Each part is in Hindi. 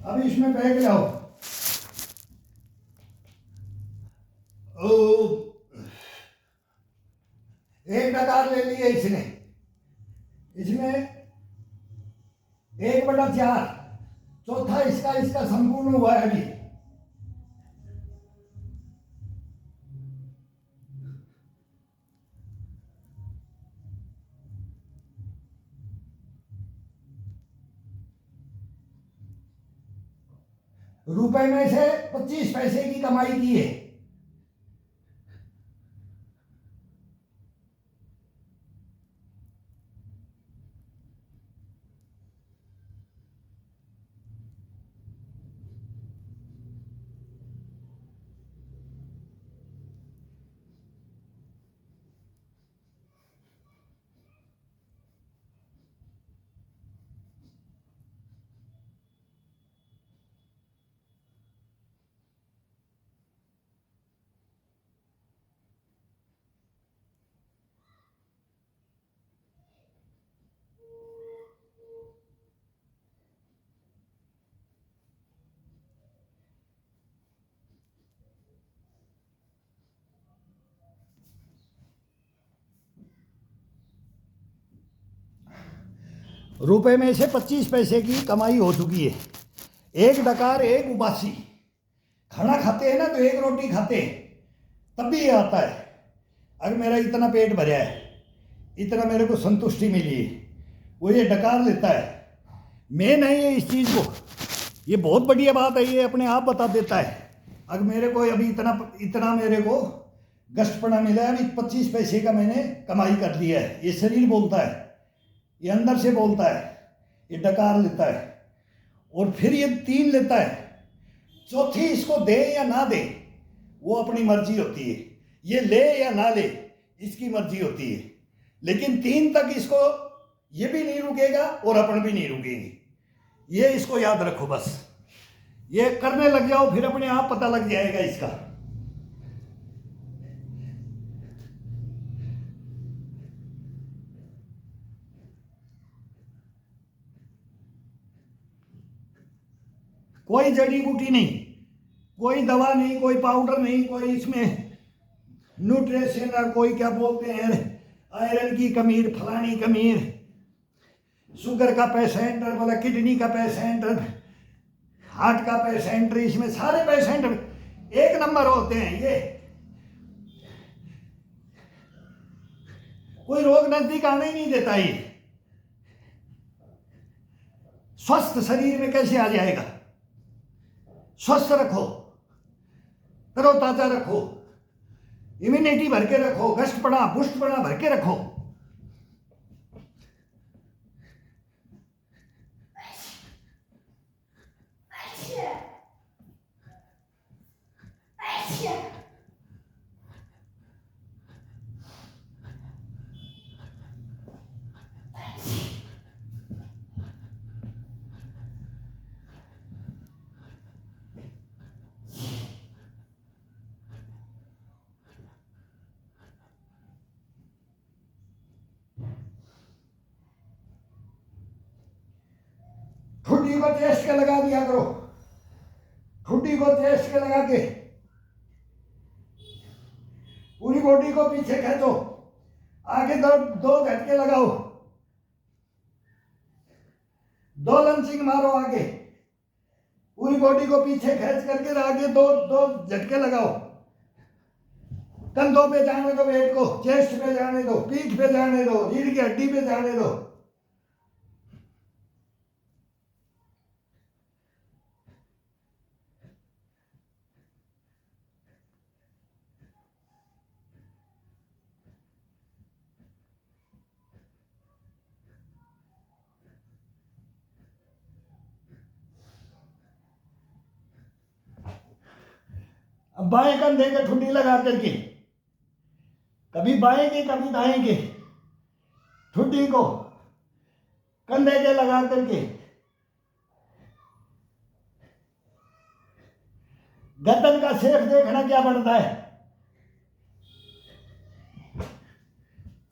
अब इसमें बैग लाओ। ओ, एक डकार ले लिए इसने, इसमें 1/4, चौथा इसका इसका संपूर्ण हुआ है अभी। रुपए में से 25 पैसे की कमाई की है। रुपए में से 25 पैसे की कमाई हो चुकी है। एक डकार एक उबासी। खाना खाते हैं ना तो एक रोटी खाते हैं, तब भी ये आता है। अगर मेरा इतना पेट भरा है, इतना मेरे को संतुष्टि मिली है, वो ये डकार लेता है। मैं नहीं है इस चीज़ को, ये बहुत बढ़िया बात है, ये अपने आप बता देता है। अगर मेरे को अभी इतना मेरे को गश्तपना मिला है, अभी 25 पैसे का मैंने कमाई कर लिया है। ये शरीर बोलता है, ये अंदर से बोलता है, ये डकार लेता है। और फिर ये 3 लेता है, चौथी इसको दे या ना दे वो अपनी मर्जी होती है। ये ले या ना ले इसकी मर्जी होती है, लेकिन 3 तक इसको ये भी नहीं रुकेगा और अपन भी नहीं रुकेंगे। ये इसको याद रखो बस। ये करने लग जाओ, फिर अपने आप पता लग जाएगा इसका। कोई जड़ी बूटी नहीं, कोई दवा नहीं, कोई पाउडर नहीं, कोई इसमें न्यूट्रिशन और कोई क्या बोलते हैं आयरन की कमी, फलानी कमी, शुगर का पेशेंट, बोला किडनी का पेशेंट, हार्ट का पेशेंट, इसमें सारे पेशेंट एक नंबर होते हैं। ये कोई रोग नजदीक आने ही नहीं देता। ये स्वस्थ शरीर में कैसे आ जाएगा? स्वस्थ रखो, तरोताजा रखो, इम्यूनिटी भर के रखो, गश्तपना पुष्टपना भर के रखो। ठुड्डी को चेस्ट के लगा दिया करो, ठुड्डी को चेस्ट के लगा के पूरी बॉडी को पीछे खींचो, आगे दो झटके लगाओ, 2 लंचिंग मारो आगे, पूरी बॉडी को पीछे खींच करके आगे दो झटके लगाओ। कंधों पे जाने दो, वेट को चेस्ट पे जाने दो, पीठ पे जाने दो, रीढ़ की हड्डी पे जाने दो। अब बाएं कंधे के ठुड्डी लगा करके कभी बाएं के कभी दाएं के ठुड्डी को कंधे के लगा करके गर्दन का शेप देखना क्या बनता है,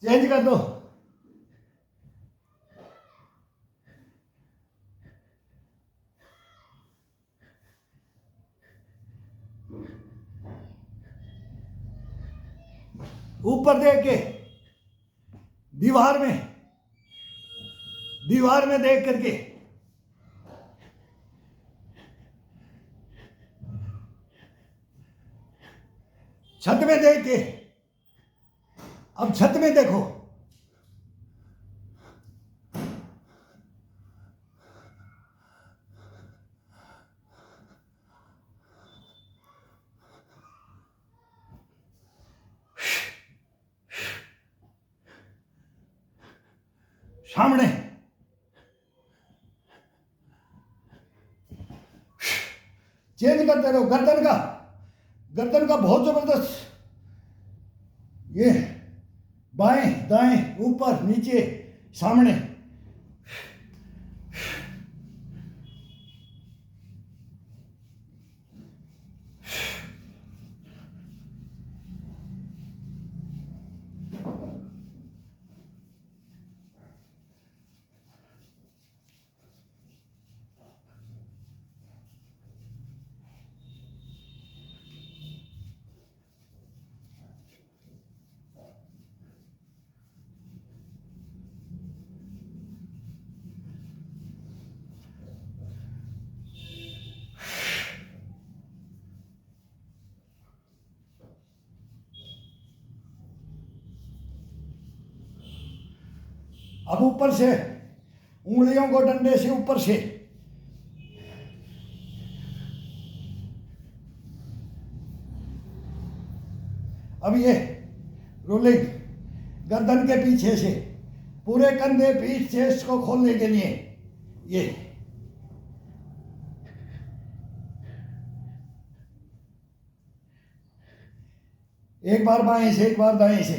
चेंज कर दो। ऊपर देख के, दीवार में देख करके, छत में देख के। अब छत में देखो, सामने चेंज करते रहो। गर्दन का बहुत जबरदस्त, ये बाएं दाएं ऊपर नीचे सामने। अब ऊपर से उंगलियों को डंडे से ऊपर से अब ये रोलिंग गर्दन के पीछे से पूरे कंधे पीठ चेस्ट को खोलने के लिए ये एक बार बाएं से एक बार दाएं से।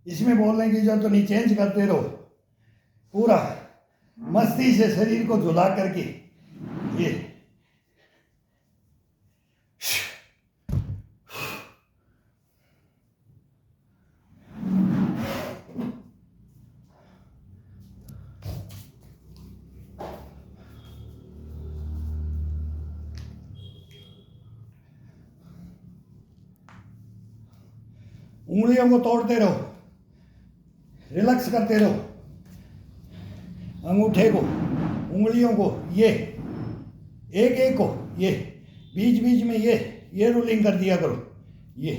इसमें बोलने की जरूरत तो नहीं, चेंज करते रहो पूरा मस्ती से शरीर को झुला करके। ये उंगलियों को तोड़ते रहो, रिलैक्स करते रहो, अंगूठे को, उंगलियों को, ये एक एक को, ये बीच बीच में ये रोलिंग कर दिया करो। ये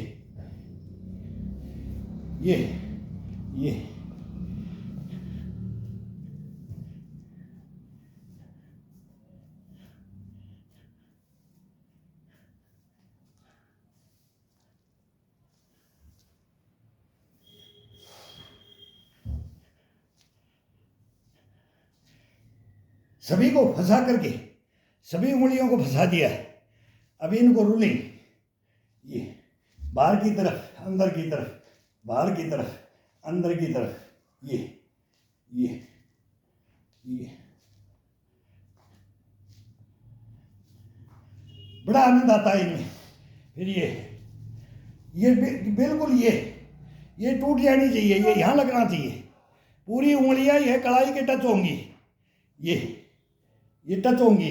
सभी को फंसा करके, सभी उंगलियों को फंसा दिया है। अभी इनको रूलिंग, ये बाहर की तरफ, अंदर की तरफ, बाहर की तरफ, अंदर की तरफ, ये बड़ा आनंद आता है इनमें। फिर ये बिल्कुल ये टूट जानी चाहिए, ये यहाँ लगना चाहिए। पूरी उंगलियां ये कलाई के टच होंगी, ये टच होंगी।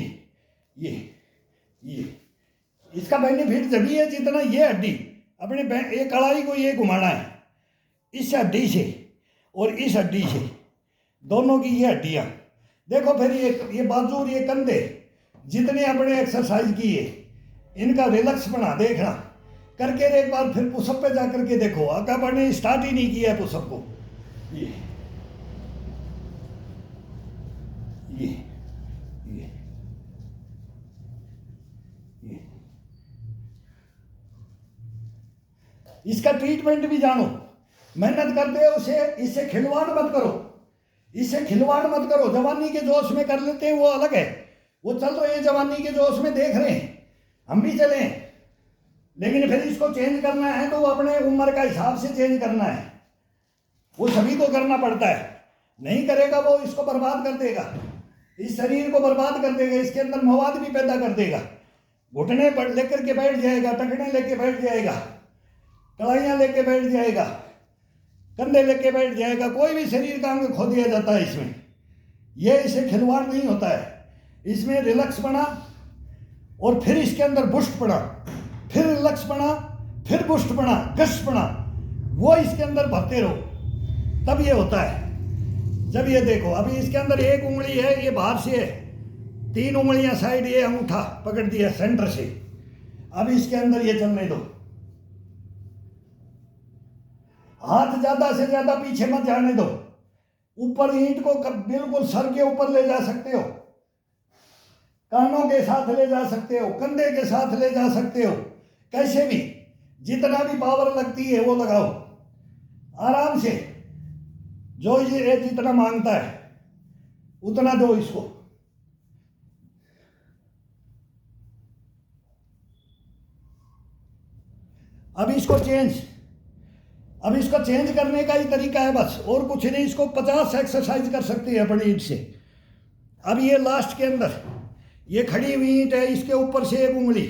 ये इसका बेनिफिट जभी है जितना ये हड्डी अपने ये कलाई को ये घुमाना है, इस हड्डी से और इस हड्डी से, दोनों की ये हड्डियां देखो। फिर ये बाजू और ये कंधे जितने अपने एक्सरसाइज किए, इनका रिलैक्स बना देखना करके एक बार। फिर पुशअप पे जा करके देखो, आका बढ़ने स्टार्ट ही नहीं किया है पुशअप को। ये इसका ट्रीटमेंट भी जानो। मेहनत करते हो उसे, इससे खिलवाड़ मत करो, इससे खिलवाड़ मत करो। जवानी के जोश में कर लेते हैं वो अलग है, वो चल तो ये जवानी के जोश में देख रहे हैं, हम भी चले, लेकिन फिर इसको चेंज करना है तो वो अपने उम्र का हिसाब से चेंज करना है। वो सभी को करना पड़ता है, नहीं करेगा वो इसको बर्बाद कर देगा, इस शरीर को बर्बाद कर देगा, इसके अंदर मवाद भी पैदा कर देगा। घुटने पर लेकर के बैठ जाएगा, टखने लेके बैठ जाएगा, कलाइयाँ लेके बैठ जाएगा, कंधे लेके बैठ जाएगा, कोई भी शरीर का अंग खो दिया जाता है इसमें। ये इसे खिलवाड़ नहीं होता है, इसमें रिलैक्स बना और फिर इसके अंदर बुस्ट पड़ा, फिर रिलैक्स बना, फिर बुस्ट बना, गश बना, वो इसके अंदर भरते रहो, तब ये होता है। जब ये देखो अभी इसके अंदर एक उंगली है, ये बाहर से है, 3 उंगलियां साइड, ये अंगूठा पकड़ दिया सेंटर से। अब इसके अंदर ये चलने दो, हाथ ज्यादा से ज्यादा पीछे मत जाने दो। ऊपर ईंट को बिल्कुल सर के ऊपर ले जा सकते हो, कानों के साथ ले जा सकते हो, कंधे के साथ ले जा सकते हो, कैसे भी जितना भी पावर लगती है वो लगाओ आराम से। जो ये जितना मांगता है उतना दो इसको। अब इसको चेंज करने का ही तरीका है बस, और कुछ नहीं। इसको 50 एक्सरसाइज कर सकते हैं अपनी ईंट से। अब ये लास्ट के अंदर ये खड़ी हुई ईंट है, इसके ऊपर से एक उंगली,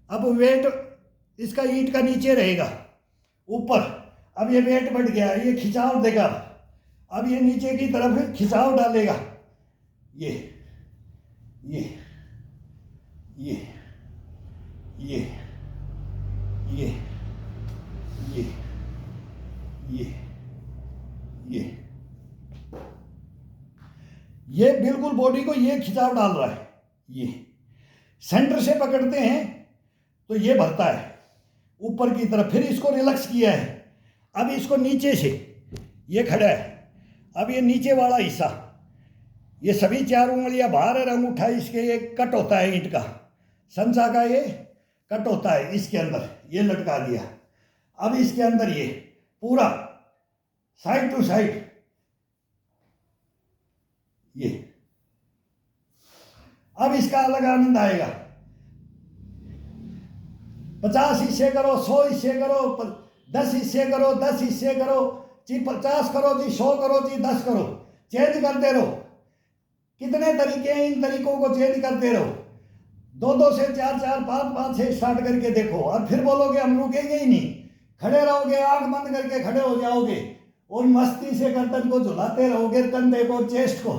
अब वेट इसका ईंट का नीचे रहेगा ऊपर। अब ये वेट बढ़ गया, ये खिंचाव देगा, अब ये नीचे की तरफ खिंचाव डालेगा, ये ये ये ये ये ये ये ये बिल्कुल बॉडी को ये खिंचाव डाल रहा है। ये सेंटर से पकड़ते हैं तो ये भरता है ऊपर की तरफ, फिर इसको रिलैक्स किया है। अब इसको नीचे से, ये खड़ा है, अब ये नीचे वाला हिस्सा, ये सभी 4 उंगलियां बाहर है, अंगूठा इसके ये कट होता है, ईंट का संचा का ये कट होता है, इसके अंदर ये लटका दिया। अब इसके अंदर ये पूरा साइड टू साइड ये, अब इसका अलग आनंद आएगा। 50 हिस्से करो, 100 हिस्से करो, 10 हिस्से करो, 10 हिस्से करो जी, 50 करो जी, 100 करो जी, 10 करो, चेंज करते रहो। कितने तरीके हैं, इन तरीकों को चेंज करते रहो। 2-2 से 4-4, 5-5 से स्टार्ट करके देखो, और फिर बोलोगे हम रुकेंगे ही नहीं, खड़े रहोगे, आंख बंद करके खड़े हो जाओगे और मस्ती से गर्दन को झुलाते रहोगे, कंधे को, चेस्ट को,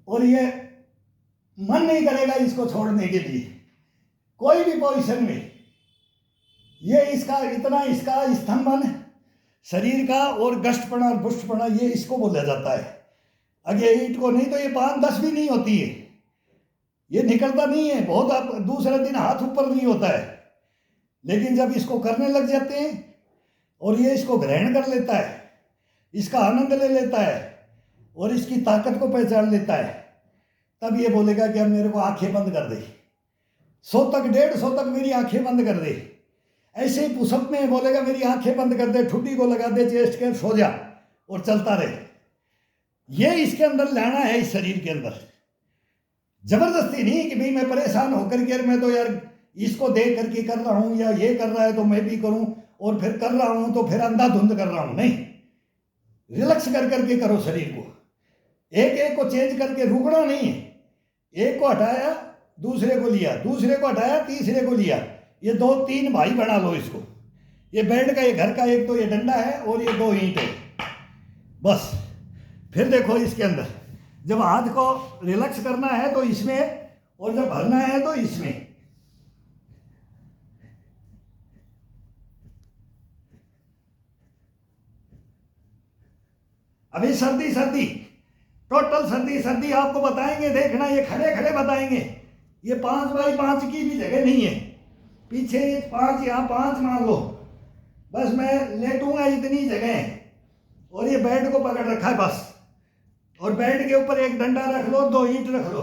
और ये मन नहीं करेगा इसको छोड़ने के लिए कोई भी पोजीशन में। ये इसका इतना, इसका स्तंभन शरीर का और गष्टपना और पुष्टपना, ये इसको बोला जाता है। अगे ईंट को नहीं तो ये 5-10 भी नहीं होती है, ये निकलता नहीं है बहुत, दूसरे दिन हाथ ऊपर नहीं होता है। लेकिन जब इसको करने लग जाते हैं और ये इसको ग्रहण कर लेता है, इसका आनंद ले लेता है और इसकी ताकत को पहचान लेता है, तब ये बोलेगा कि अब मेरे को आंखें बंद कर दे, 100 तक 150 तक मेरी आंखें बंद कर दे। ऐसे ही पुशअप में बोलेगा मेरी आंखें बंद कर दे, ठुड्डी को लगा दे, चेस्ट के, सो जा और चलता रहे। ये इसके अंदर लाना है, इस शरीर के अंदर। जबरदस्ती नहीं कि भाई मैं परेशान होकर के मैं तो यार इसको देख करके कर रहा हूं, या ये कर रहा है तो मैं भी करूं, और फिर कर रहा हूं तो फिर अंधाधुंध कर रहा हूं, नहीं। रिलैक्स कर करके करो शरीर को, एक एक को चेंज करके, रुकना नहीं है। एक को हटाया, दूसरे को लिया, दूसरे को हटाया, तीसरे को लिया, ये 2-3 भाई बना लो इसको। ये बेड का, ये घर का, एक तो ये डंडा है और ये 2 ईंट है, बस। फिर देखो इसके अंदर जब हाथ को रिलैक्स करना है तो इसमें, और जब भरना है तो इसमें। अभी सर्दी टोटल सर्दी आपको बताएंगे, देखना, ये खड़े खड़े बताएंगे। ये 5x5 की भी जगह नहीं है, पीछे 5, यहाँ 5 मान लो, बस मैं लेटूंगा इतनी जगह है, और ये बेड को पकड़ रखा है बस। और बेड के ऊपर एक डंडा रख लो, 2 ईंट रख लो,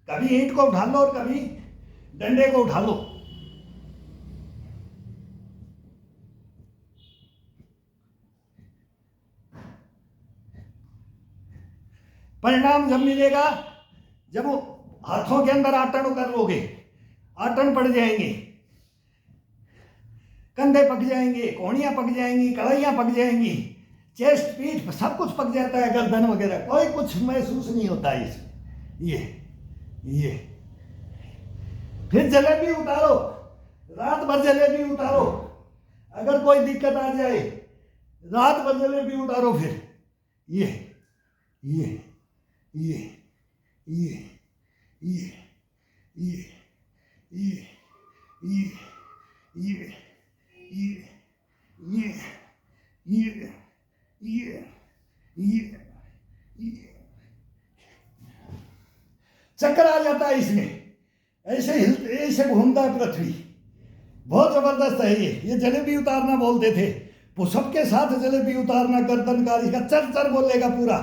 कभी ईंट को उठा लो और कभी डंडे को उठा लो। परिणाम जब मिलेगा जब वो हाथों के अंदर आटन कर लोगे, आटन पड़ जाएंगे, कंधे पक जाएंगे, कोहनियां पक जाएंगी, कड़ाइयां पक जाएंगी, चेस्ट, पीठ सब कुछ पक जाता है, गर्दन वगैरह, कोई कुछ महसूस नहीं होता है इसमें। ये फिर जलेबी उतारो, रात भर जलेबी उतारो, अगर कोई दिक्कत आ जाए रात भर जलेबी उतारो। फिर ये ये ये ये ये ये ये ये ये ये ये ये ये ये चक्कर आ जाता है इसमें, ऐसे हिलते ऐसे घूमता है पृथ्वी। बहुत जबरदस्त है ये जलेबी उतारना बोलते थे। पुशअप के साथ जलेबी उतारना, गर्दन का इसका चर चर बोलेगा पूरा,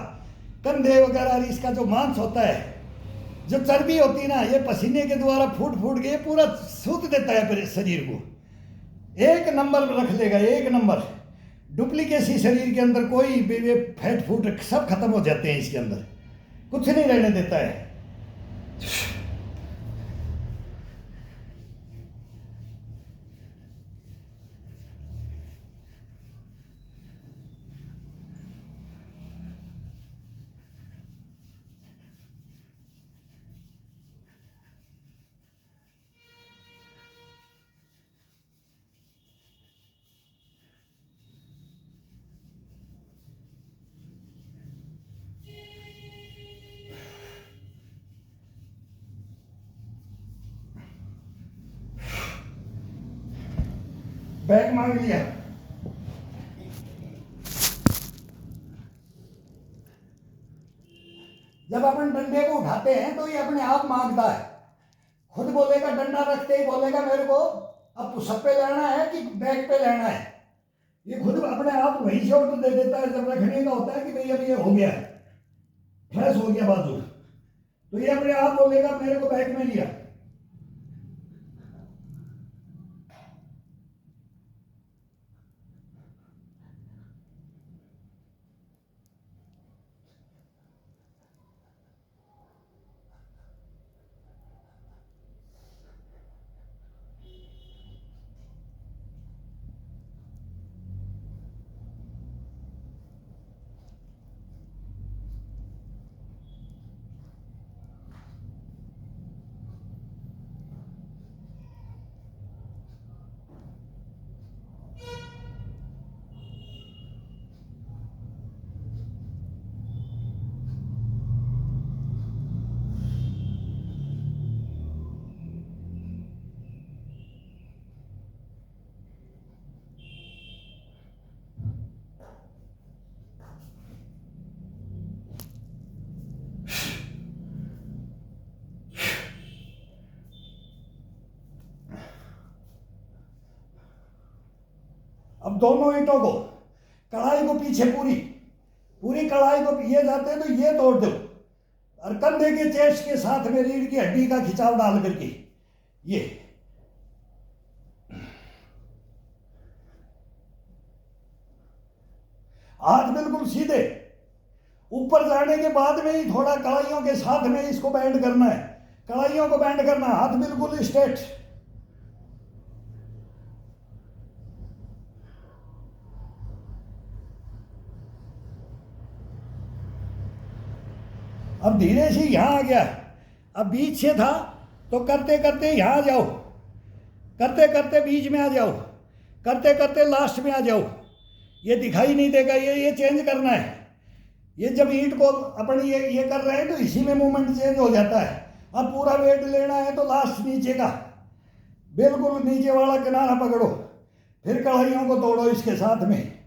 कंधे वगैरह इसका जो मांस होता है, जो चर्बी होती है ना, ये पसीने के द्वारा फूट फूट के पूरा सूत देता है शरीर को। एक नंबर रख लेगा, एक नंबर। डुप्लीकेसी शरीर के अंदर कोई फैट फूट सब खत्म हो जाते हैं इसके अंदर, कुछ नहीं रहने देता है। बैग मांग लिया। जब अपन डंडे को उठाते हैं तो ये अपने आप मांगता है, खुद बोलेगा। डंडा रखते ही बोलेगा मेरे को अब पुशअप पे लेना है कि बैक पे लेना है। ये खुद अपने आप वही से ऑर्डर दे देता है। जब रखने का होता है कि भाई अब ये हो गया है, फ्रेश हो गया बाजू, तो ये अपने आप बोलेगा मेरे को बैक में लिया। अब दोनों ईंटों को, कढ़ाई को पीछे पूरी पूरी कढ़ाई को ये जाते हैं तो ये तोड़ दो, और कंधे के चेस्ट के साथ में रीढ़ की हड्डी का खिंचाव डाल करके ये हाथ बिल्कुल सीधे। ऊपर जाने के बाद में ही थोड़ा कढ़ाइयों के साथ में इसको बैंड करना है, कढ़ाइयों को बैंड करना है, हाथ बिल्कुल स्ट्रेट। अब धीरे से यहां आ गया, अब बीच से था तो करते करते यहां आ जाओ, करते करते बीच में आ जाओ, करते करते लास्ट में आ जाओ। ये दिखाई नहीं देगा, ये चेंज करना है। ये जब ईंट को अपन ये कर रहे हैं तो इसी में मूवमेंट चेंज हो जाता है। अब पूरा वेट लेना है तो लास्ट नीचे का, बिल्कुल नीचे वाला किनारा पकड़ो, फिर कढ़ाइयों को तोड़ो इसके साथ में।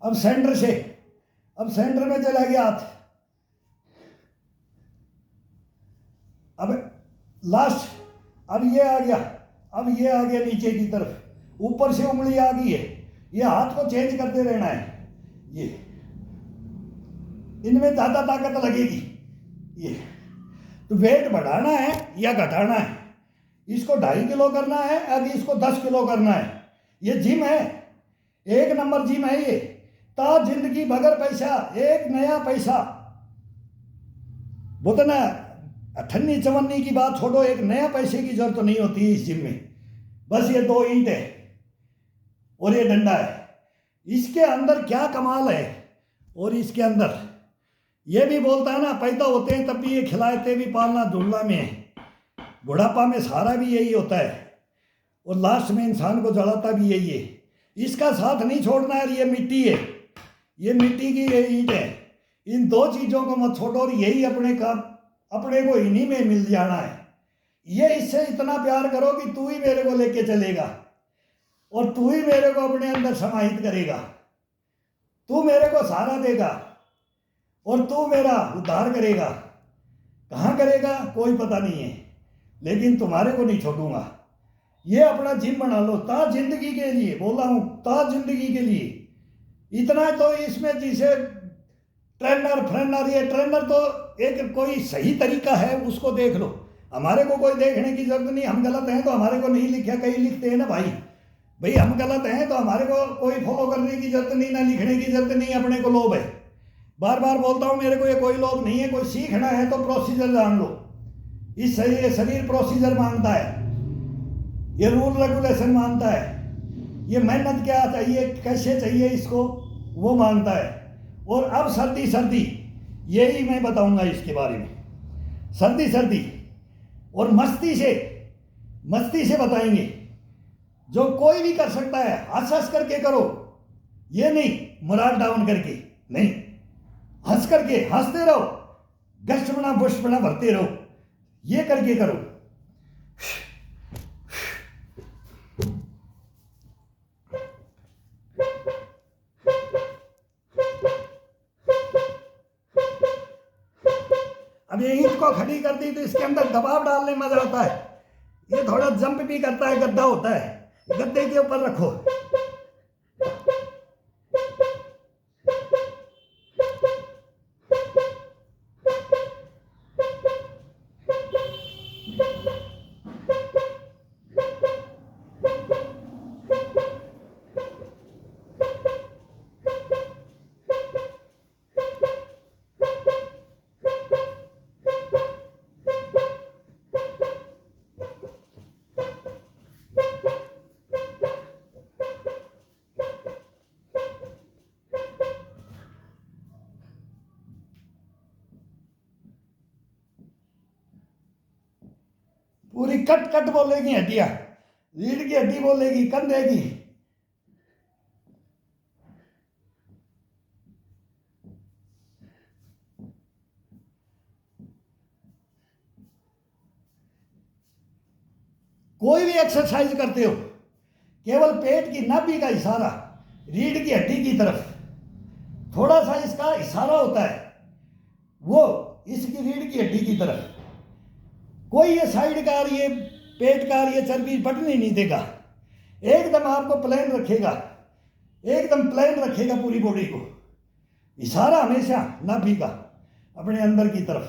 अब सेंटर से, अब सेंटर में चला गया हाथ। अब लास्ट, अब ये आ गया, अब ये आ गया नीचे की तरफ, ऊपर से उंगली आ गई है। ये हाथ को चेंज करते रहना है। ये इनमें ज्यादा ताकत लगेगी। ये तो वेट बढ़ाना है या घटाना है, इसको 2.5 किलो करना है, अभी इसको 10 किलो करना है। ये जिम है, एक नंबर जिम है ये। ता जिंदगी बगैर पैसा, एक नया पैसा। बोलते ना, अठन्नी चवन्नी की बात छोड़ो, एक नया पैसे की जरूरत तो नहीं होती है इस जिम में। बस ये 2 ईंट है और ये डंडा है। इसके अंदर क्या कमाल है। और इसके अंदर ये भी बोलता है ना, पैदा होते हैं तब भी ये खिलाते भी पालना धुलना में है, बुढ़ापा में सारा भी यही होता है, और लास्ट में इंसान को जलाता भी यही है। इसका साथ नहीं छोड़ना है। ये मिट्टी है, ये मिट्टी की ये ईंट है, इन दो चीजों को मत छोड़ो और यही अपने का अपने को इन्हीं में मिल जाना है। ये इससे इतना प्यार करो कि तू ही मेरे को लेके चलेगा और तू ही मेरे को अपने अंदर समाहित करेगा, तू मेरे को सहारा देगा और तू मेरा उद्धार करेगा। कहाँ करेगा कोई पता नहीं है, लेकिन तुम्हारे को नहीं छोड़ूंगा। ये अपना जिम बना लो ता जिंदगी के लिए, बोला हूं ता जिंदगी के लिए। इतना तो इसमें जिसे ट्रेनर फ्रेनर, ये ट्रेनर तो एक कोई सही तरीका है उसको देख लो, हमारे को कोई देखने की जरूरत नहीं। हम गलत हैं तो हमारे को नहीं लिखा, कहीं लिखते हैं ना भाई, भाई हम गलत हैं तो हमारे को कोई फॉलो करने की जरूरत नहीं, ना लिखने की जरूरत नहीं। अपने को लोभ है, बार बार बोलता हूं मेरे को ये कोई लोभ नहीं है। कोई सीखना है तो प्रोसीजर जान लो, इस शरीर प्रोसीजर मांगता है, ये रूल रेगुलेशन मांगता है, ये मेहनत क्या चाहिए कैसे चाहिए इसको वो मांगता है। और अब सर्दी सर्दी यही मैं बताऊंगा इसके बारे में, सर्दी सर्दी और मस्ती से बताएंगे। जो कोई भी कर सकता है, हंस हंस करके करो, ये नहीं मुराद डाउन करके नहीं, हंस करके हंसते रहो, गश्त बना बुश बना भरते रहो, ये करके करो। अब ये ईंट को खड़ी कर दी तो इसके अंदर दबाव डालने में मजा आता है। ये थोड़ा जंप भी करता है, गद्दा होता है, गद्दे के ऊपर रखो। पूरी कट कट बोलेगी हड्डियां, रीढ़ की हड्डी बोलेगी, कंधे की। कोई भी एक्सरसाइज करते हो, केवल पेट की नाभि का इशारा रीढ़ की हड्डी की तरफ, थोड़ा सा इसका इशारा होता है वो इसकी रीढ़ की हड्डी की तरफ। कोई ये साइड का और ये पेट का और ये चर्बी बढ़ने नहीं देगा, एकदम आपको प्लेन रखेगा, एकदम प्लेन रखेगा पूरी बॉडी को। इशारा हमेशा नाभि का अपने अंदर की तरफ।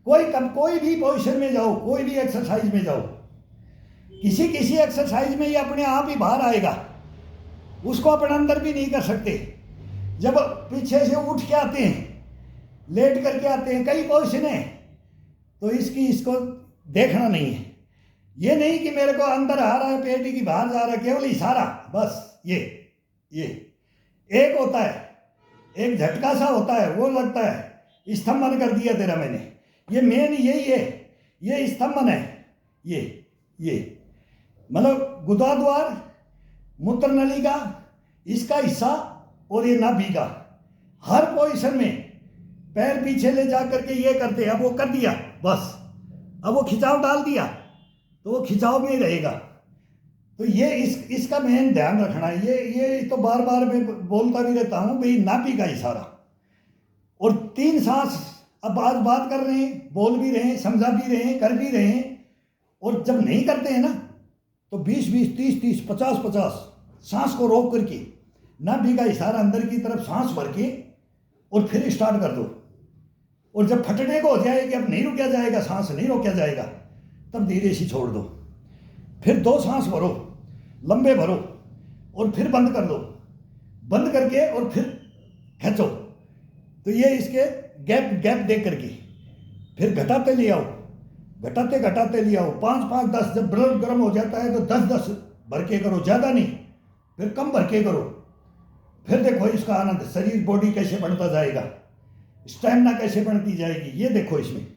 कोई भी पोजीशन में जाओ, कोई भी एक्सरसाइज में जाओ, किसी किसी एक्सरसाइज में ये अपने आप ही बाहर आएगा, उसको अपने अंदर भी नहीं कर सकते। जब पीछे से उठ के आते हैं, लेट करके आते हैं, कई पोजीशन है, तो इसको देखना नहीं है। ये नहीं कि मेरे को अंदर आ रहा है पेट की बाहर जा रहा है, केवल इशारा बस। ये एक होता है, एक झटका सा होता है, वो लगता है स्तंभन कर दिया तेरा मैंने। ये मेन यही है, ये स्तंभन है। ये मतलब गुदाद्वार, मूत्र नली का इसका हिस्सा और ये नाभि का, हर पोजीशन में पैर पीछे ले जा करके ये करते। अब वो कर दिया बस, अब वो खिंचाव डाल दिया तो वो खिंचाव में ही रहेगा। तो ये इसका मेन ध्यान रखना है। ये तो बार बार मैं बोलता भी रहता हूँ भाई, नाभि का इशारा। और 3 सांस अब आज बात कर रहे हैं, बोल भी रहे हैं, समझा भी रहे हैं, कर भी रहे हैं। और जब नहीं करते हैं ना तो 20-20, 30-30, 50-50 सांस को रोक करके नाभि का इशारा अंदर की तरफ सांस भर के और फिर स्टार्ट कर दो। और जब फटने को हो जाए कि अब नहीं रुका जाएगा, सांस नहीं रोका जाएगा, तब धीरे से छोड़ दो। फिर 2 सांस भरो, लंबे भरो और फिर बंद कर दो, बंद करके और फिर खींचो। तो ये इसके गैप देख करके फिर घटाते ले आओ, घटाते ले आओ। 5-5, 10, जब ब्लड गर्म हो जाता है तो 10-10 भर के करो, ज़्यादा नहीं, फिर कम भर के करो। फिर देखो इसका आनंद, शरीर बॉडी कैसे बढ़ता जाएगा, स्टैमिना कैसे बढ़ती जाएगी, ये देखो इसमें।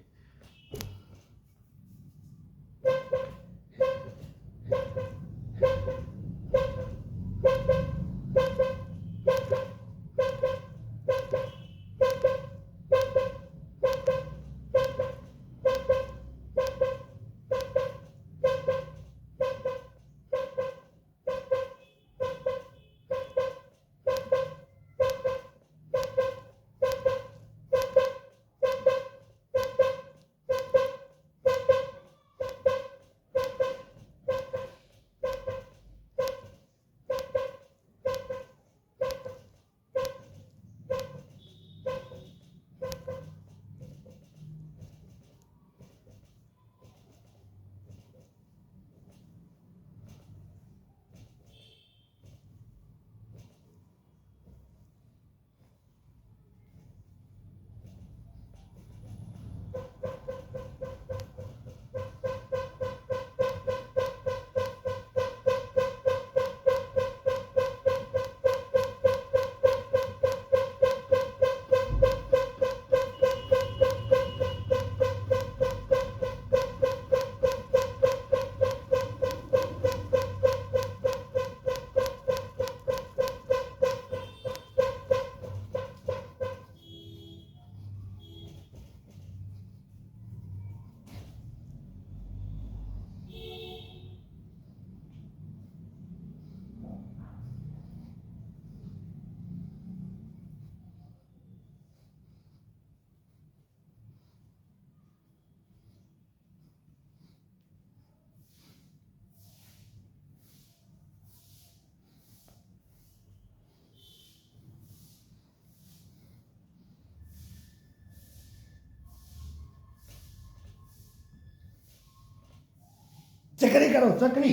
चक्री करो, चक्री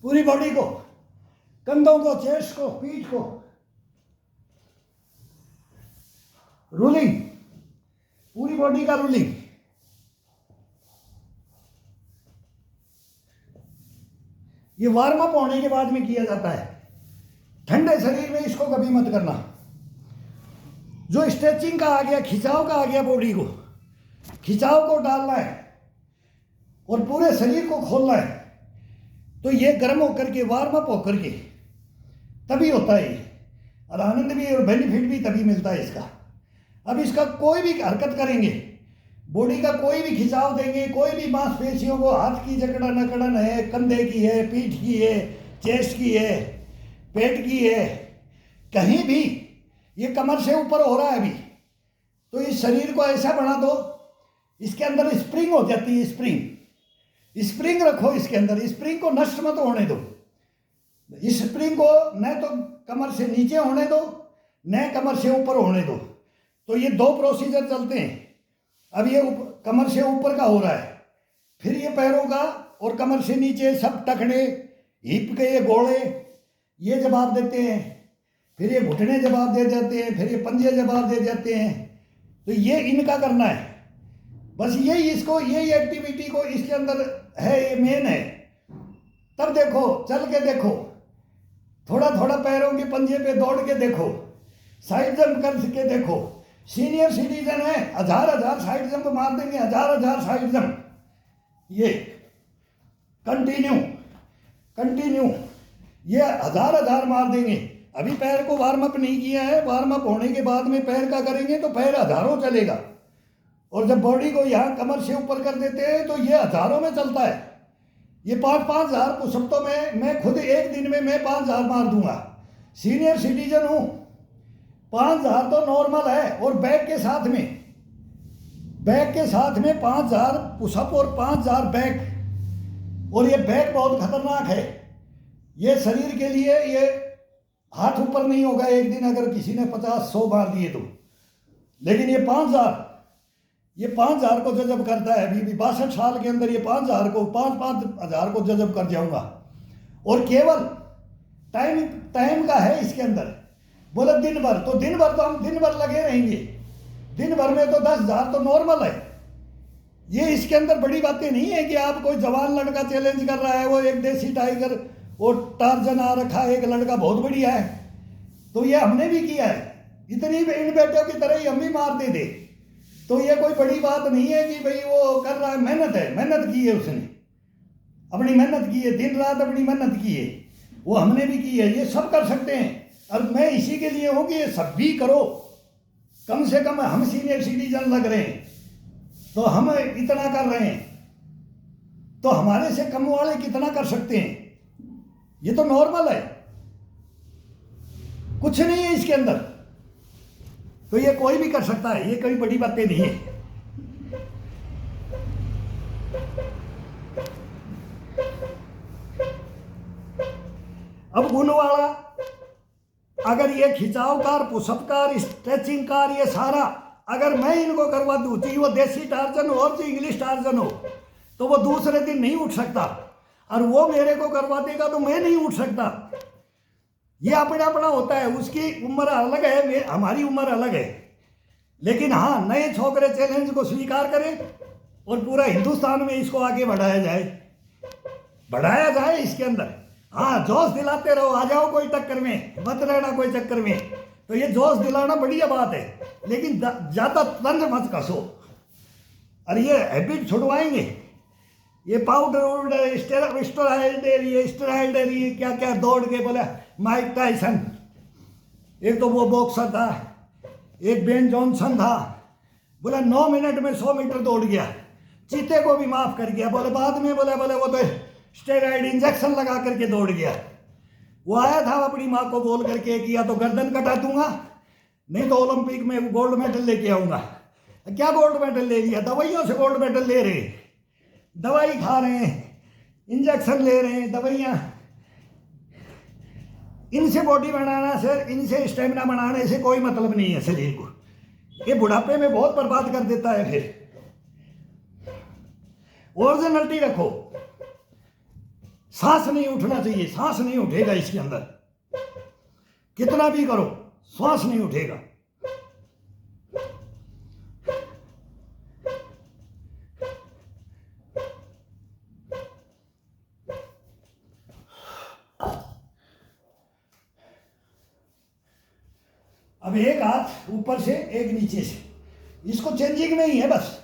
पूरी बॉडी को, कंधों को, चेस्ट को, पीठ को, रूलिंग, पूरी बॉडी का रूलिंग। ये वार्म अप होने के बाद में किया जाता है। ठंडे शरीर में इसको कभी मत करना। जो स्ट्रेचिंग का आ गया, खिंचाव का आ गया, बॉडी को खिंचाव को डालना है और पूरे शरीर को खोलना है, तो ये गर्म होकर के, वार्म अप होकर के तभी होता है ये। और आनंद भी और बेनिफिट भी तभी मिलता है इसका। अब इसका कोई भी हरकत करेंगे, बॉडी का कोई भी खिंचाव देंगे, कोई भी मांसपेशियों को, हाथ की जकड़न अकड़न है, कंधे की है, पीठ की है, चेस्ट की है, पेट की है, कहीं भी ये कमर से ऊपर हो रहा है अभी, तो इस शरीर को ऐसा बना दो, इसके अंदर स्प्रिंग हो जाती है। स्प्रिंग रखो इसके अंदर, स्प्रिंग को नष्ट मत होने दो। इस स्प्रिंग को न तो कमर से नीचे होने दो, न कमर से ऊपर होने दो। तो ये दो प्रोसीजर चलते हैं। अब ये कमर से ऊपर का हो रहा है, फिर ये पैरों का और कमर से नीचे सब टखने, हिप के ये गोले ये जवाब देते हैं, फिर ये घुटने जवाब दे देते हैं, फिर ये पंजे जवाब दे देते हैं। तो ये इनका करना है बस, यही इसको, यही एक्टिविटी को इसके अंदर है, ये मेन है। तब देखो, चल के देखो, थोड़ा थोड़ा पैरों के पंजे पे दौड़ के देखो, साइड जंप कर के देखो। सीनियर सिटीजन है, हजार साइड जंप मार देंगे, हजार साइड जंप। ये कंटिन्यू ये हजार मार देंगे। अभी पैर को वार्म अप नहीं किया है, वार्म अप होने के बाद में पैर का करेंगे तो पैर हजारों चलेगा। और जब बॉडी को यहाँ कमर से ऊपर कर देते हैं तो ये हजारों में चलता है। ये 5-5 हजार पुशअप तो मैं खुद एक दिन में मैं 5 हजार मार दूंगा। सीनियर सिटीजन हूँ, 5 हजार तो नॉर्मल है। और बैक के साथ में 5 हजार पुशअप और 5 हजार बैक। और ये बैक बहुत खतरनाक है ये शरीर के लिए। ये हाथ ऊपर नहीं होगा एक दिन अगर किसी ने 50-100 मार दिए तो, लेकिन ये 5 हजार को जजब करता है। अभी भी 62 साल के अंदर ये 5 हजार को जजब कर जाऊंगा। और केवल टाइम का है इसके अंदर। बोले दिन भर तो हम दिन भर लगे रहेंगे। दिन भर में तो 10 हजार तो नॉर्मल है। ये इसके अंदर बड़ी बातें नहीं है कि आप कोई जवान लड़का चैलेंज कर रहा है, वो एक देसी टाइगर और टार्जन आ रखा है एक लड़का बहुत बढ़िया है, तो ये हमने भी किया है। इतनी इन बेटों की तरह ही हम भी मारते थे। तो ये कोई बड़ी बात नहीं है कि भाई वो कर रहा है। मेहनत की है उसने, अपनी मेहनत की है, दिन रात अपनी मेहनत की है, वो हमने भी की है। ये सब कर सकते हैं। और मैं इसी के लिए हूँ कि ये सब भी करो। कम से कम हम सीनियर सिटीजन लग रहे हैं तो हम इतना कर रहे हैं, तो हमारे से कम वाले कितना कर सकते हैं? ये तो नॉर्मल है, कुछ नहीं है इसके अंदर। तो ये कोई भी कर सकता है, ये कोई बड़ी बातें नहीं है। अब गुण वाला, अगर ये खिंचावकार, पुशअपकार, स्ट्रेचिंग कार, ये सारा अगर मैं इनको करवा दूं, चाहे वो देसी टार्जन हो और चाहे इंग्लिश टार्जन हो, तो वो दूसरे दिन नहीं उठ सकता। और वो मेरे को करवा देगा तो मैं नहीं उठ सकता। ये अपना अपना होता है, उसकी उम्र अलग है, हमारी उम्र अलग है। लेकिन हाँ, नए छोकरे चैलेंज को स्वीकार करें और पूरा हिंदुस्तान में इसको आगे बढ़ाया जाए इसके अंदर। हाँ, जोश दिलाते रहो, आ जाओ कोई टक्कर में, मत रहना कोई चक्कर में। तो ये जोश दिलाना बढ़िया बात है, लेकिन ज़्यादा तंज मत कसो। और ये हैबिट छुड़वाएंगे, ये पाउडर स्टेरॉइड ये क्या क्या दौड़ के बोला। माइक टाइसन, एक तो वो बॉक्सर था, एक बेन जॉनसन था, बोला 9 मिनट में 100 मीटर दौड़ गया, चीते को भी माफ कर गया। बोले बाद में बोले वो तो स्टेरॉइड इंजेक्शन लगा करके दौड़ गया। वो आया था अपनी माँ को बोल करके कि या तो गर्दन कटा दूंगा, नहीं तो ओलंपिक में गोल्ड मेडल लेके आऊंगा। क्या गोल्ड मेडल ले लिया? दवाइयों से गोल्ड मेडल ले रहे, दवाई खा रहे हैं, इंजेक्शन ले रहे हैं, दवाइयाँ। इनसे बॉडी बनाना सर, इनसे स्टेमिना बनाने से कोई मतलब नहीं है शरीर को। ये बुढ़ापे में बहुत बर्बाद कर देता है फिर। ओरिजिनलिटी रखो। सांस नहीं उठना चाहिए, सांस नहीं उठेगा इसके अंदर, कितना भी करो सांस नहीं उठेगा। अब एक हाथ ऊपर से एक नीचे से, इसको चेंजिंग में ही है बस,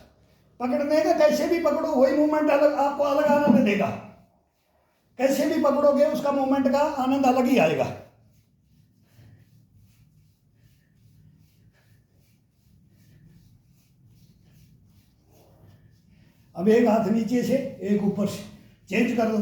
पकड़ने का कैसे भी पकड़ो वही मूवमेंट अलग आपको अलग आनंद देगा। कैसे भी पकड़ोगे उसका मूवमेंट का आनंद अलग ही आएगा। अब एक हाथ नीचे से एक ऊपर से, चेंज कर दो।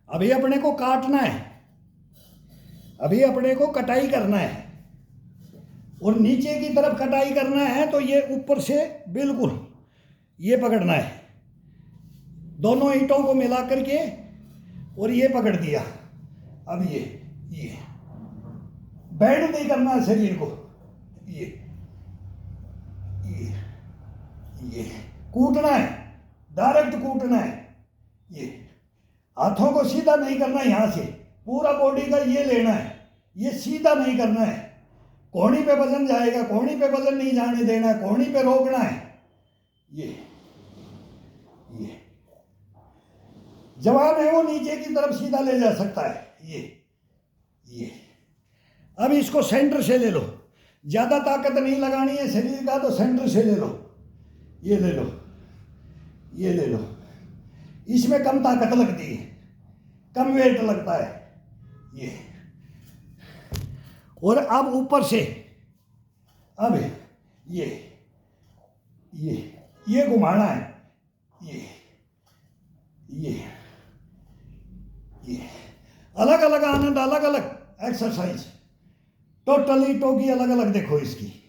अभी अपने को काटना है, अभी अपने को कटाई करना है और नीचे की तरफ कटाई करना है। तो ये ऊपर से बिल्कुल ये पकड़ना है, दोनों ईंटों को मिला करके और ये पकड़ दिया। अब ये बेंड नहीं करना है शरीर को, ये कूटना है, डायरेक्ट कूटना है। ये हाथों को सीधा नहीं करना, यहाँ से पूरा बॉडी का ये लेना है, ये सीधा नहीं करना है। कोहनी पे वजन जाएगा, कोहनी पे वजन नहीं जाने देना है, कोहनी पे रोकना है। ये जवान है वो नीचे की तरफ सीधा ले जा सकता है। ये अब इसको सेंटर से ले लो, ज्यादा ताकत नहीं लगानी है शरीर का, तो सेंटर से ले लो। ये ले लो, ये ले लो, इसमें कम ताकत लगती है, कम वेट लगता है ये। और अब ऊपर से अब ये घुमाना है, ये अलग अलग आनंद, अलग अलग एक्सरसाइज, टोटली टोगी अलग अलग देखो इसकी।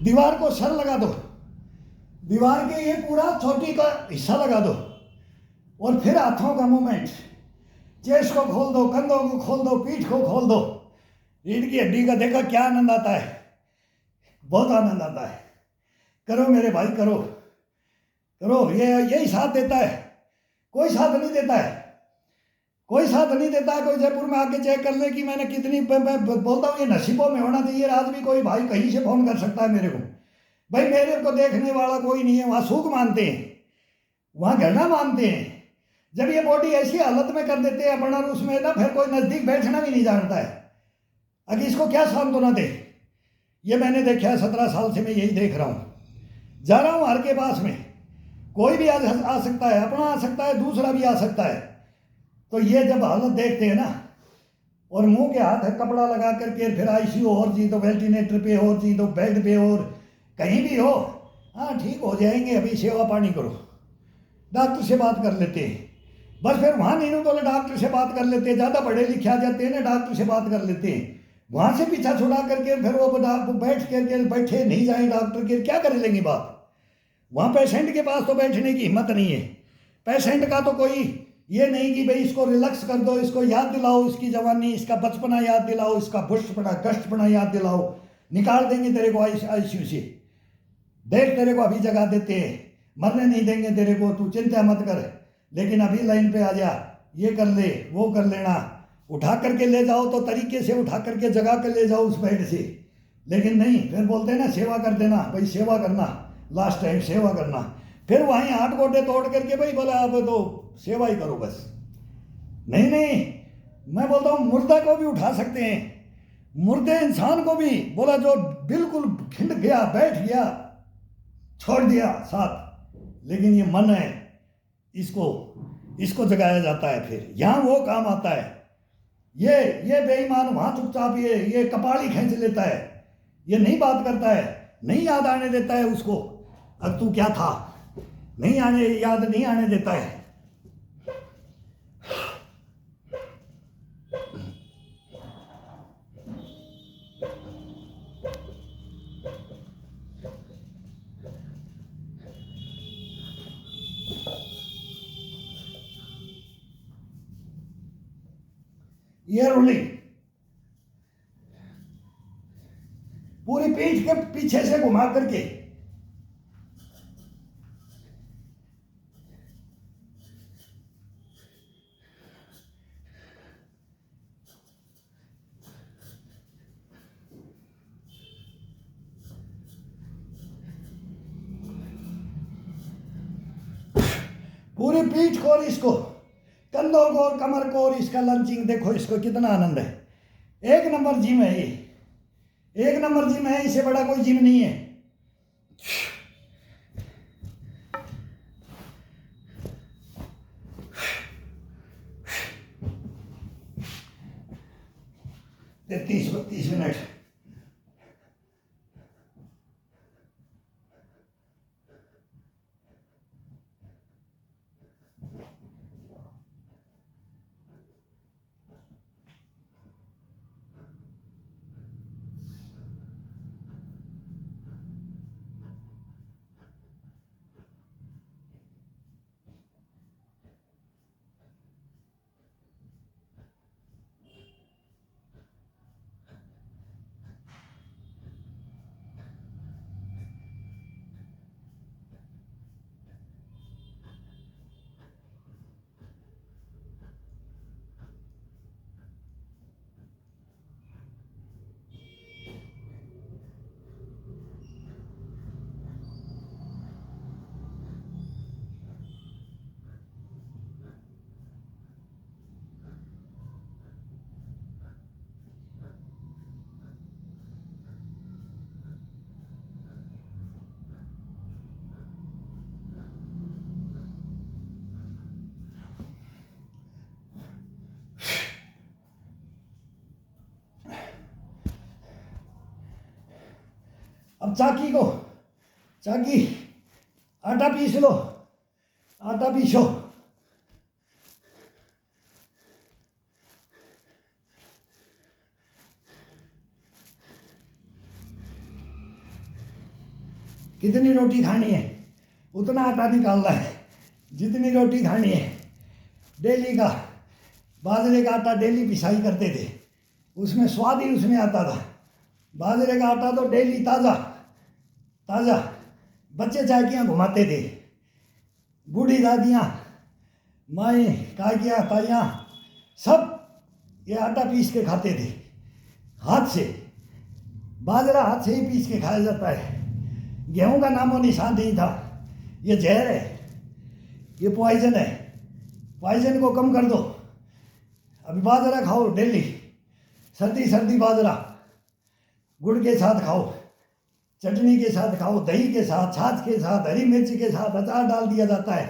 दीवार को सर लगा दो, दीवार के ये पूरा चोटी का हिस्सा लगा दो और फिर हाथों का मूवमेंट, चेस्ट को खोल दो, कंधों को खोल दो, पीठ को खोल दो, रीढ़ की हड्डी का। देखा क्या आनंद आता है, बहुत आनंद आता है। करो मेरे भाई, करो करो, ये यही साथ देता है, कोई साथ नहीं देता है, कोई साथ नहीं देता है। कोई जयपुर में आके चेक कर ले कि मैंने कितनी, मैं बोलता हूँ ये नसीबों में होना चाहिए। आज भी कोई भाई कहीं से फोन कर सकता है मेरे को, भाई मेरे को देखने वाला कोई नहीं है। वहाँ सुख मानते हैं, वहाँ घृणा मानते हैं। जब ये बॉडी ऐसी हालत में कर देते हैं अपना, उसमें ना फिर कोई नज़दीक बैठना भी नहीं जानता है। अगर इसको क्या सांत्वना दे, ये मैंने देखा है 17 साल से मैं यही देख रहा हूँ। जा रहा हूँ हर के पास में, कोई भी आ सकता है, अपना आ सकता है, दूसरा भी आ सकता है। तो ये जब हालत देखते हैं ना, और मुंह के हाथ कपड़ा लगा करके फिर आईसीयू और जी दो, वेंटिलेटर पे और जी दो, बेड पे और कहीं भी हो, हाँ ठीक हो जाएंगे, अभी सेवा पानी करो, डॉक्टर से बात कर लेते हैं। बस फिर वहाँ नहीं बोले डॉक्टर से बात कर लेते हैं, ज़्यादा पढ़े लिखे आ जाते हैं ना, डॉक्टर से बात कर लेते हैं। वहाँ से पीछा छुड़ा करके फिर वो बैठ करके बैठे नहीं जाए डॉक्टर के, क्या कर लेंगे बात। वहाँ पेशेंट के पास तो बैठने की हिम्मत नहीं है। पेशेंट का तो कोई ये नहीं कि भाई इसको रिलैक्स कर दो, इसको याद दिलाओ इसकी जवानी, इसका बचपना याद दिलाओ, इसका बुष्टपना गश्तपना याद दिलाओ, निकाल देंगे तेरे को आईसीयू से, देख तेरे को अभी जगा देते हैं, मरने नहीं देंगे तेरे को, तू चिंता मत कर, लेकिन अभी लाइन पे आ जा, ये कर ले वो कर लेना। उठा करके ले जाओ तो तरीके से उठा करके जगा कर ले जाओ उस बेड से, लेकिन नहीं, फिर बोलते हैं ना सेवा कर देना, भाई सेवा करना, लास्ट टाइम सेवा करना। फिर वहीं 8 गोटे तोड़ करके भाई बोला अब तो सेवा ही करो बस। नहीं नहीं, मैं बोलता हूँ मुर्दा को भी उठा सकते हैं, मुर्दे इंसान को भी बोला जो बिल्कुल खिंड गया बैठ गया छोड़ दिया साथ, लेकिन ये मन है इसको जगाया जाता है, फिर यहाँ वो काम आता है। ये बेईमान वहाँ चुपचाप ये कपाड़ी खींच लेता है, ये नहीं बात करता है, नहीं याद आने देता है उसको, अब तू क्या था, याद नहीं आने देता है। ये रोलिंग पूरी पीठ के पीछे से घुमा करके, पूरी पीठ को और इसको कंधों को और कमर को और इसका लंचिंग देखो, इसको कितना आनंद है। 1 नंबर जिम है ये, 1 नंबर जिम है, इससे बड़ा कोई जिम नहीं है। ते 30-32 मिनट। अब चाकी आटा पीस लो, आटा पीसो। कितनी रोटी खानी है उतना आटा निकालना है, जितनी रोटी खानी है। डेली का बाजरे का आटा डेली पिसाई करते थे, उसमें स्वाद ही उसमें आता था। बाजरे का आटा तो डेली ताज़ा, बच्चे चाकियाँ घुमाते थे, बूढ़ी दादियाँ, माएँ, काकियाँ, ताइयाँ सब ये आटा पीस के खाते थे हाथ से। बाजरा हाथ से ही पीस के खाया जाता है, गेहूं का नामो निशान नहीं था। ये जहर है, ये पॉइजन है, पॉइजन को कम कर दो। अभी बाजरा खाओ डेली, सर्दी बाजरा गुड़ के साथ खाओ, चटनी के साथ खाओ, दही के साथ, छाछ के साथ, हरी मिर्च के साथ, अचार डाल दिया जाता है,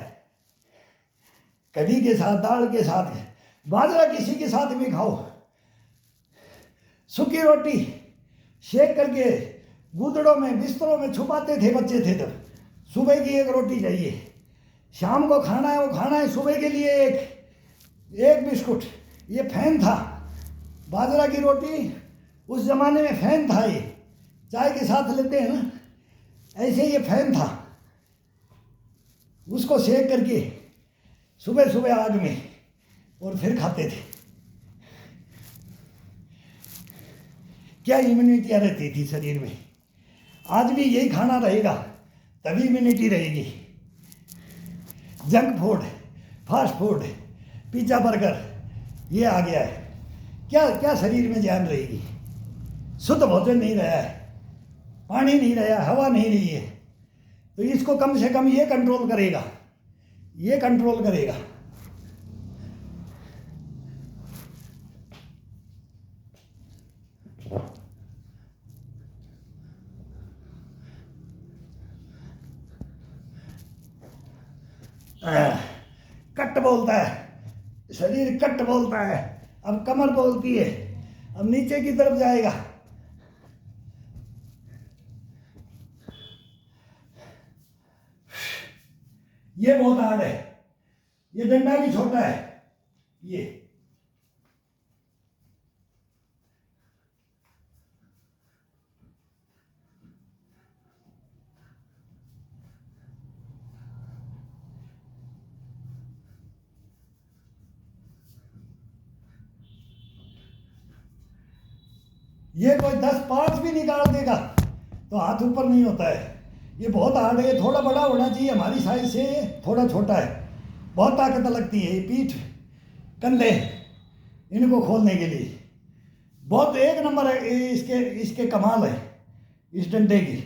कढ़ी के साथ, दाल के साथ। बाजरा किसी के साथ भी खाओ। सूखी रोटी सेक करके गुदड़ों में बिस्तरों में छुपाते थे बच्चे थे तब। सुबह की एक रोटी चाहिए, शाम को खाना है वो खाना है, सुबह के लिए एक बिस्कुट। ये फैन था, बाजरा की रोटी उस जमाने में फैन था, ये चाय के साथ लेते हैं ना, ऐसे ये फैन था। उसको सेक करके सुबह सुबह आग में और फिर खाते थे। क्या इम्यूनिटी रहती थी शरीर में। आज भी यही खाना रहेगा तभी इम्यूनिटी रहेगी। Junk food, fast food, pizza, burger ये आ गया है, क्या क्या शरीर में जान रहेगी। शुद्ध भोजन नहीं रहा है, पानी नहीं रहा, हवा नहीं रही है, तो इसको कम से कम ये कंट्रोल करेगा, ये कंट्रोल करेगा। कट बोलता है, शरीर कट बोलता है, अब कमर बोलती है, अब नीचे की तरफ जाएगा। ये बहुत हार्ड है, ये डंडा भी छोटा है। ये कोई 10-5 भी निकाल देगा तो हाथ ऊपर नहीं होता है। ये बहुत हार्ड है, थोड़ा बड़ा होना चाहिए, हमारी साइज से थोड़ा छोटा है। बहुत ताकत लगती है, ये पीठ, कंधे, इनको खोलने के लिए बहुत एक नंबर है। इसके कमाल है, इस डंडे की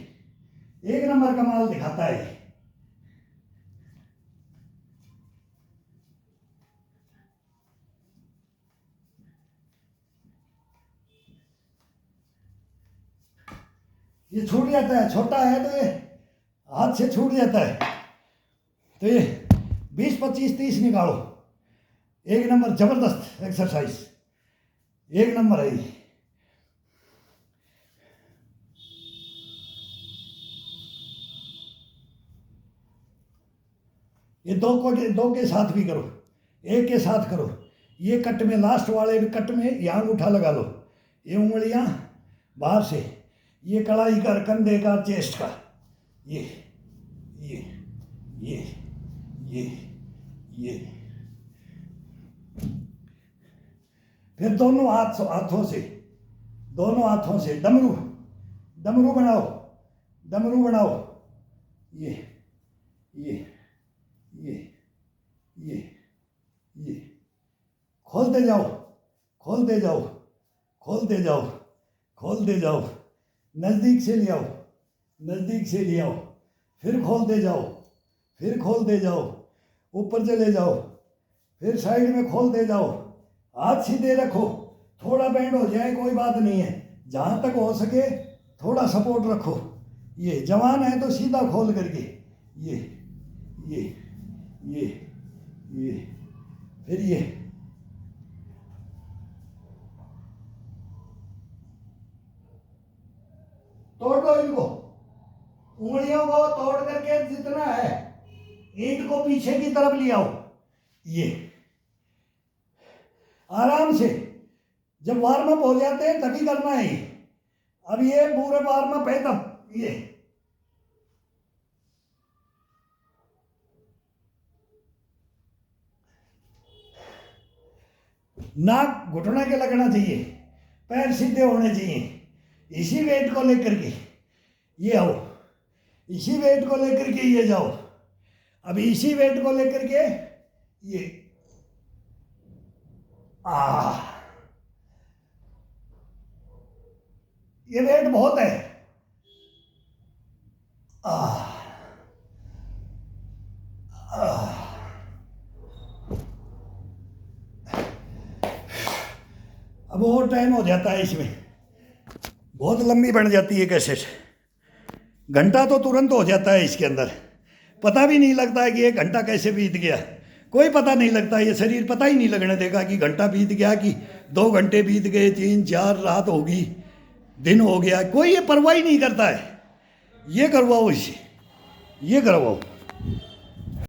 एक नंबर कमाल दिखाता है। ये छूट जाता है, छोटा है तो ये हाथ से छूट जाता है। तो ये 20, 25, 30 निकालो, एक नंबर जबरदस्त एक्सरसाइज, एक नंबर है ये। दो के साथ भी करो, एक के साथ करो। ये कट में, लास्ट वाले कट में यहाँ अंगूठा लगा लो, ये उंगलियां बाहर से, ये कलाई का, कंधे का, चेस्ट का, ये ये ये ये ये फिर दोनों हाथों से डमरू बनाओ। ये ये ये ये ये खोलते जाओ, नज़दीक से ले आओ, फिर खोलते जाओ, ऊपर चले जाओ, फिर साइड में खोलते जाओ। हाथ सीधे रखो, थोड़ा बेंड हो जाए कोई बात नहीं है, जहाँ तक हो सके थोड़ा सपोर्ट रखो। ये जवान है तो सीधा खोल करके ये फिर ये तोड़ दो इनको, उंगलियों को तोड़ करके जितना है ईंट को पीछे की तरफ ले आओ। ये आराम से, जब वार्म अप हो जाते हैं तभी करना है ये। अब ये पूरे वार्म अप है तब ये नाक घुटने के लगना चाहिए, पैर सीधे होने चाहिए। इसी वेट को लेकर के ये आओ, इसी वेट को लेकर के ये जाओ। अब इसी वेट को लेकर के ये ये वेट बहुत है। अब और टाइम हो जाता है इसमें, बहुत लंबी बन जाती है कैसेट। घंटा तो तुरंत हो जाता है इसके अंदर, पता भी नहीं लगता है कि 1 घंटा कैसे बीत गया, कोई पता नहीं लगता। ये शरीर पता ही नहीं लगने देगा कि घंटा बीत गया, कि 2 घंटे बीत गए, 3, 4 रात होगी, दिन हो गया, कोई ये परवाह ही नहीं करता है। ये करवाओ इसे, ये करवाओ।